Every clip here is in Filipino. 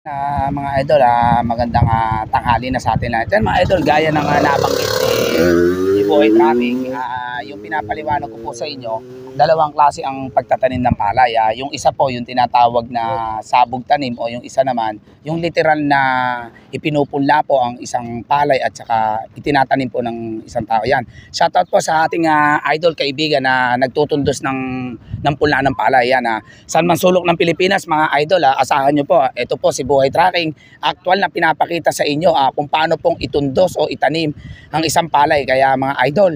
Mga idol, magandang tanghali na sa atin lahat. Yan mga idol, gaya ng nabanggit ni Boy Traffic, yung pinapaliwanag ko po sa inyo, dalawang klase ang pagtatanim ng palay. Yung isa po, yung tinatawag na sabog tanim, o yung isa naman, yung literal na ipinupunla po ang isang palay at saka itinatanim po ng isang tao. Yan. Shoutout po sa ating idol kaibigan na nagtutundos ng punla ng palay. Yan. Saan man sulok ng Pilipinas mga idol, asahan nyo po. Ito po si Buhay Tracking. Actual na pinapakita sa inyo kung paano pong itundos o itanim ang isang palay. Kaya mga idol,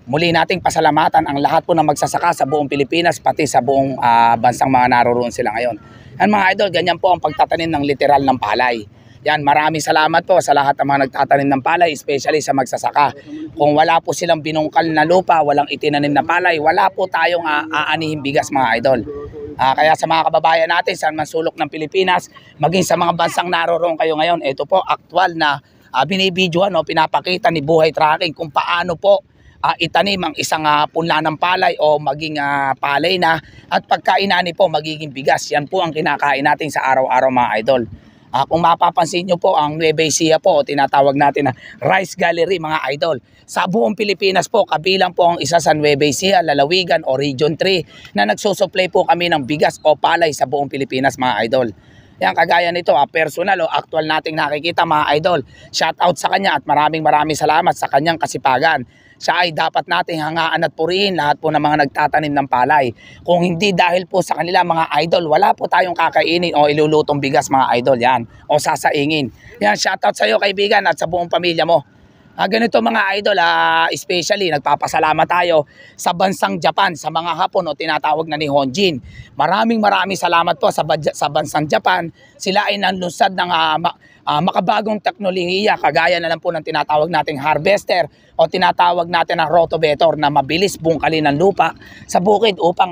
muli nating pasalamatan ang lahat po ng magsasaka sa buong Pilipinas, pati sa buong bansang mga naroroon sila ngayon. Yan mga idol, ganyan po ang pagtatanim ng literal ng palay. Yan, maraming salamat po sa lahat ng mga nagtatanim ng palay, especially sa magsasaka. Kung wala po silang binungkal na lupa, walang itinanim na palay, wala po tayong aanihing bigas mga idol. Kaya sa mga kababayan natin, saan man sulok ng Pilipinas, maging sa mga bansang naroroon kayo ngayon, ito po aktual na binibidyoan o pinapakita ni Buhay Tracking kung paano po itanim ang isang punla ng palay o maging palay na at pagkainani po magiging bigas. Yan po ang kinakain natin sa araw-araw mga idol. Kung mapapansin nyo po, ang Nueva Ecija po, o tinatawag natin na Rice Gallery mga idol. Sa buong Pilipinas po, kabilang po ang isa sa Nueva Ecija, Lalawigan o Region 3 na nagsusupply po kami ng bigas o palay sa buong Pilipinas mga idol. Yan, kagaya nito, personal o actual nating nakikita mga idol. Shout out sa kanya at maraming salamat sa kanyang kasipagan. Siya ay dapat nating hangaan at purihin lahat po ng mga nagtatanim ng palay. Kung hindi dahil po sa kanila mga idol, wala po tayong kakainin o ilulutong bigas mga idol yan o sasaingin. Yan, shoutout sa iyo kaibigan at sa buong pamilya mo. Ganito mga idol, especially nagpapasalamat tayo sa bansang Japan, sa mga Hapon o tinatawag na ni Honjin. Maraming salamat po sa bansang Japan. Sila ay nanlunsad ng makabagong teknolohiya, kagaya na lang po ng tinatawag nating harvester o tinatawag natin ng rotovator na mabilis bungkalin ng lupa sa bukid upang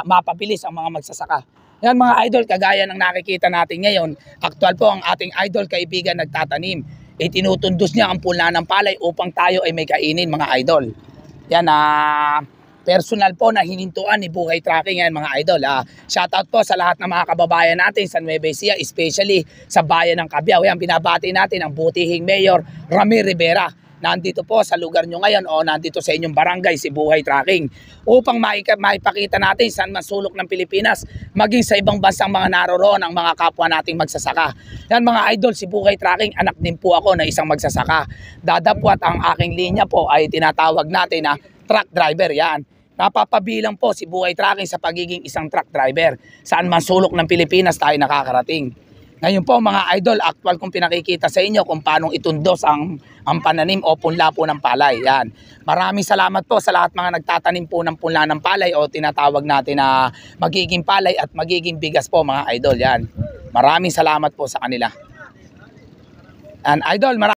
mapabilis ang mga magsasaka. Yan mga idol, kagaya ng nakikita natin ngayon, aktual po ang ating idol kaibigan nagtatanim. Itinutundos niya ang punla ng palay upang tayo ay may kainin mga idol. Yan, personal po na hinintuan ni Buhay Tracking yan mga idol. Shoutout po sa lahat ng mga kababayan natin sa Nueva Ecija, especially sa bayan ng Cabiao. Yan, binabati natin ang butihing Mayor Rami Rivera. Nandito po sa lugar nyo ngayon o nandito sa inyong barangay si Buhay Tracking upang maipakita natin saan man sulok ng Pilipinas, maging sa ibang bansang mga naroroon ang mga kapwa nating magsasaka. Yan mga idol, si Buhay Tracking, anak din po ako na isang magsasaka. Dadapwat ang aking linya po ay tinatawag natin na truck driver. Yan, napapabilang po si Buhay Tracking sa pagiging isang truck driver. Saan man sulok ng Pilipinas tayo nakakarating. Ngayon po mga idol, actual kong pinakikita sa inyo kung paano itundos ang pananim o punla po ng palay. Yan. Maraming salamat po sa lahat mga nagtatanim po ng punla ng palay o tinatawag natin na magiging palay at magiging bigas po mga idol. Yan. Maraming salamat po sa kanila. And idol,